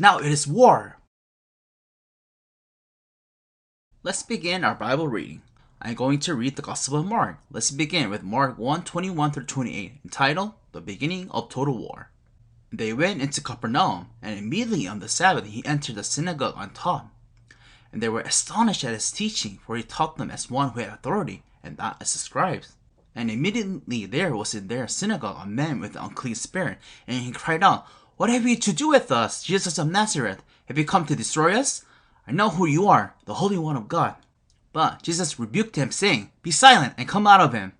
Now it is war. Let's begin our Bible reading. I'm going to read the Gospel of Mark. Let's begin with Mark 1:21-28, entitled The Beginning of Total War. They went into Capernaum, and immediately on the Sabbath he entered the synagogue and taught. And they were astonished at his teaching, for he taught them as one who had authority, and not as the scribes. And immediately there was in their synagogue a man with an unclean spirit, and he cried out, "What have you to do with us, Jesus of Nazareth? Have you come to destroy us? I know who you are, the Holy One of God." But Jesus rebuked him, saying, "Be silent, and come out of him."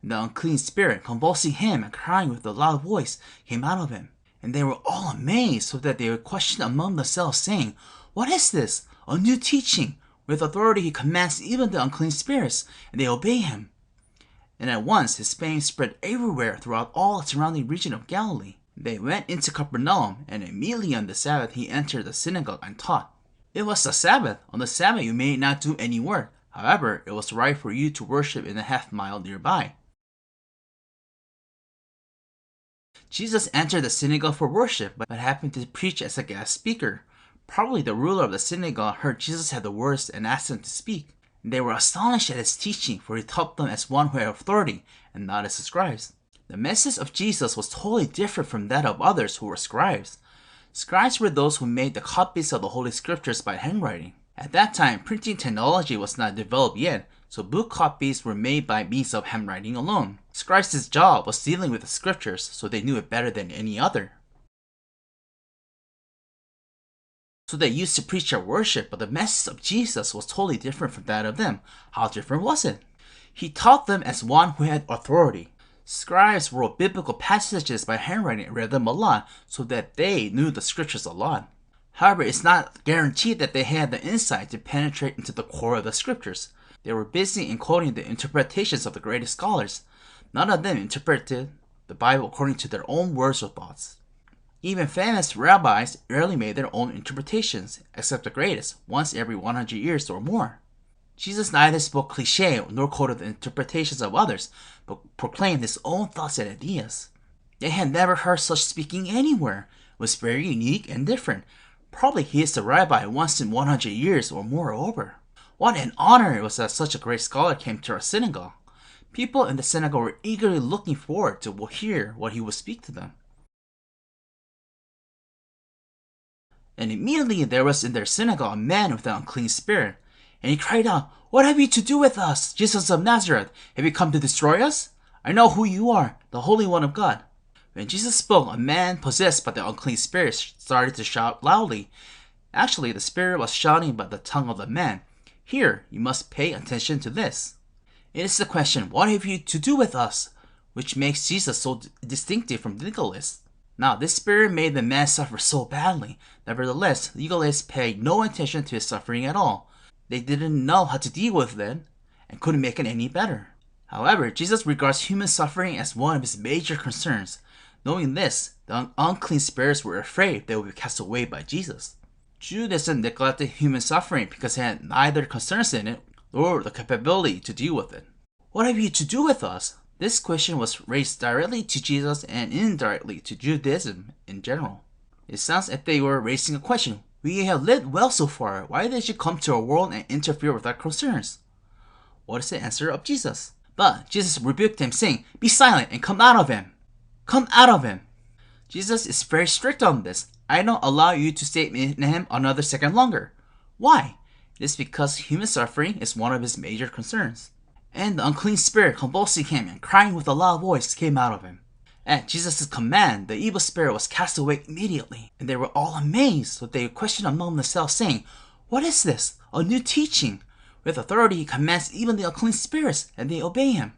And the unclean spirit, convulsing him and crying with a loud voice, came out of him. And they were all amazed, so that they were questioned among themselves, saying, "What is this? A new teaching. With authority he commands even the unclean spirits, and they obey him." And at once his fame spread everywhere throughout all the surrounding region of Galilee. They went into Capernaum, and immediately on the Sabbath he entered the synagogue and taught. It was the Sabbath. On the Sabbath you may not do any work. However, it was right for you to worship in a half-mile nearby. Jesus entered the synagogue for worship, but happened to preach as a guest speaker. Probably the ruler of the synagogue heard Jesus had the words and asked him to speak. They were astonished at his teaching, for he taught them as one who had authority, and not as the scribes. The message of Jesus was totally different from that of others who were scribes. Scribes were those who made the copies of the Holy Scriptures by handwriting. At that time, printing technology was not developed yet, so book copies were made by means of handwriting alone. Scribes' job was dealing with the Scriptures, so they knew it better than any other. So they used to preach at worship, but the message of Jesus was totally different from that of them. How different was it? He taught them as one who had authority. Scribes wrote biblical passages by handwriting and read them a lot, so that they knew the scriptures a lot. However, it's not guaranteed that they had the insight to penetrate into the core of the scriptures. They were busy in quoting the interpretations of the greatest scholars. None of them interpreted the Bible according to their own words or thoughts. Even famous rabbis rarely made their own interpretations, except the greatest, once every 100 years or more. Jesus neither spoke cliché nor quoted the interpretations of others, but proclaimed his own thoughts and ideas. They had never heard such speaking anywhere. It was very unique and different. Probably he is the rabbi once in 100 years or more over. What an honor it was that such a great scholar came to our synagogue. People in the synagogue were eagerly looking forward to hear what he would speak to them. And immediately there was in their synagogue a man with an unclean spirit. And he cried out, "What have you to do with us, Jesus of Nazareth? Have you come to destroy us? I know who you are, the Holy One of God." When Jesus spoke, a man possessed by the unclean spirit started to shout loudly. Actually, the spirit was shouting by the tongue of the man. Here, you must pay attention to this. It is the question, "What have you to do with us?" which makes Jesus so distinctive from legalists. Now, this spirit made the man suffer so badly. Nevertheless, legalists paid no attention to his suffering at all. They didn't know how to deal with it and couldn't make it any better. However, Jesus regards human suffering as one of his major concerns. Knowing this, the unclean spirits were afraid they would be cast away by Jesus. Judaism neglected human suffering because it had neither concerns in it nor the capability to deal with it. What have you to do with us? This question was raised directly to Jesus and indirectly to Judaism in general. It sounds as if they were raising a question. We have lived well so far. Why did you come to our world and interfere with our concerns? What is the answer of Jesus? But Jesus rebuked him, saying, "Be silent and come out of him." Come out of him. Jesus is very strict on this. I don't allow you to stay in him another second longer. Why? It is because human suffering is one of his major concerns. And the unclean spirit convulsing him and crying with a loud voice came out of him. At Jesus' command, the evil spirit was cast away immediately, and they were all amazed, so they questioned among themselves, saying, "What is this? A new teaching. With authority he commands even the unclean spirits, and they obey him."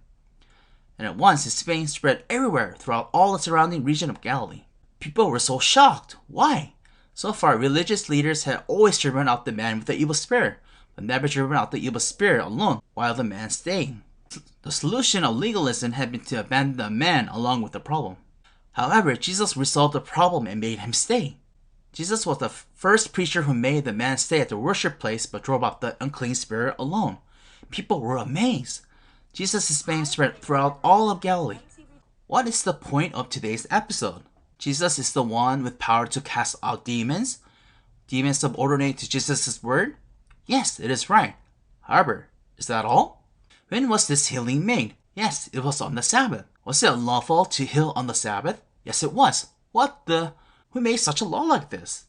And at once his fame spread everywhere throughout all the surrounding region of Galilee. People were so shocked. Why? So far, religious leaders had always driven out the man with the evil spirit, but never driven out the evil spirit alone while the man stayed. The solution of legalism had been to abandon the man along with the problem. However, Jesus resolved the problem and made him stay. Jesus was the first preacher who made the man stay at the worship place but drove out the unclean spirit alone. People were amazed. Jesus' fame spread throughout all of Galilee. What is the point of today's episode? Jesus is the one with power to cast out demons. demons subordinate to Jesus' word? Yes, it is right. However, is that all? When was this healing made? Yes, it was on the Sabbath. Was it unlawful to heal on the Sabbath? Yes, it was. What the? Who made such a law like this?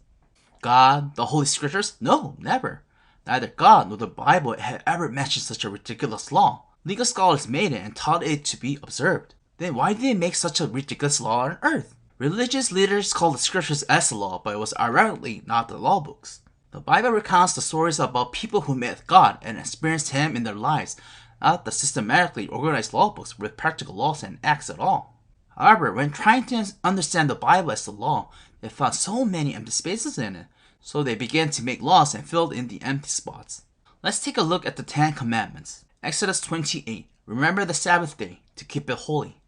God, the Holy Scriptures? No, never. Neither God nor the Bible had ever mentioned such a ridiculous law. Legal scholars made it and taught it to be observed. Then why did they make such a ridiculous law on earth? Religious leaders called the Scriptures as the law, but it was ironically not the law books. The Bible recounts the stories about people who met God and experienced Him in their lives, not the systematically organized law books with practical laws and acts at all. However, when trying to understand the Bible as the law, they found so many empty spaces in it, so they began to make laws and filled in the empty spots. Let's take a look at the 10 Commandments. Exodus 28. Remember the Sabbath day to keep it holy.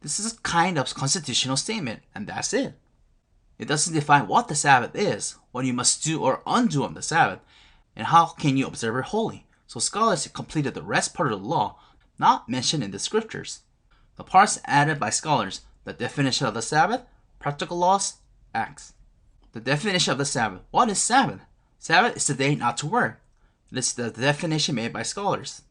This is a kind of constitutional statement, and that's it. It doesn't define what the Sabbath is, what you must do or undo on the Sabbath, and how can you observe it holy. So scholars completed the rest part of the law, not mentioned in the Scriptures. The parts added by scholars, the definition of the Sabbath, practical laws, acts. The definition of the Sabbath. What is Sabbath? Sabbath is the day not to work. This is the definition made by scholars.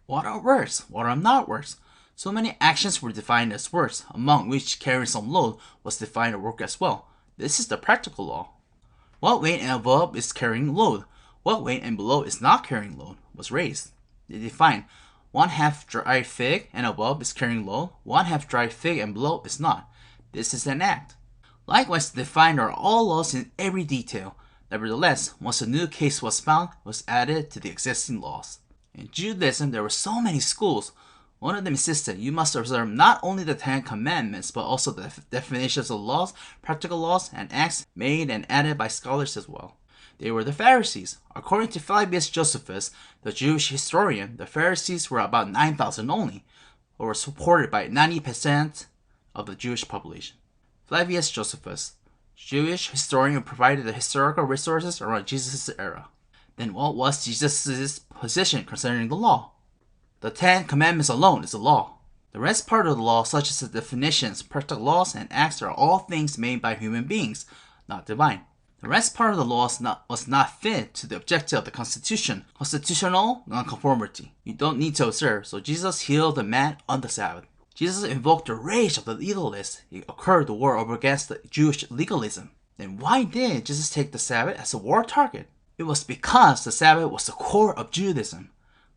What are works? What are not works? So many actions were defined as works, among which carrying some load was defined as work as well. This is the practical law. What weight and above is carrying load? What weight and below is not carrying load was raised. They define 1/2 dry fig and above is carrying load, 1/2 dry fig and below is not. This is an act. Likewise, the defined are all laws in every detail. Nevertheless, once a new case was found, it was added to the existing laws. In Judaism, there were so many schools. One of them insisted you must observe not only the 10 Commandments, but also the definitions of laws, practical laws, and acts made and added by scholars as well. They were the Pharisees. According to Flavius Josephus, the Jewish historian, the Pharisees were about 9,000 only, but were supported by 90% of the Jewish population. Flavius Josephus, Jewish historian who provided the historical resources around Jesus' era. Then what was Jesus' position concerning the law? The 10 Commandments alone is the law. The rest part of the law, such as the definitions, practical laws, and acts, are all things made by human beings, not divine. The rest part of the law was not fit to the objective of the Constitution, constitutional nonconformity. You don't need to observe, so Jesus healed the man on the Sabbath. Jesus invoked the rage of the legalists. It occurred the war over against the Jewish legalism. Then why did Jesus take the Sabbath as a war target? It was because the Sabbath was the core of Judaism.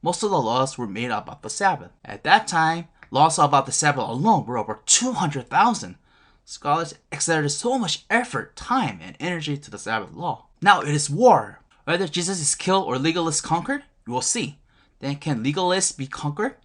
Most of the laws were made about the Sabbath. At that time, laws about the Sabbath alone were over 200,000. Scholars exerted so much effort, time, and energy to the Sabbath law. Now it is war. Whether Jesus is killed or legalists conquered, you will see. Then can legalists be conquered?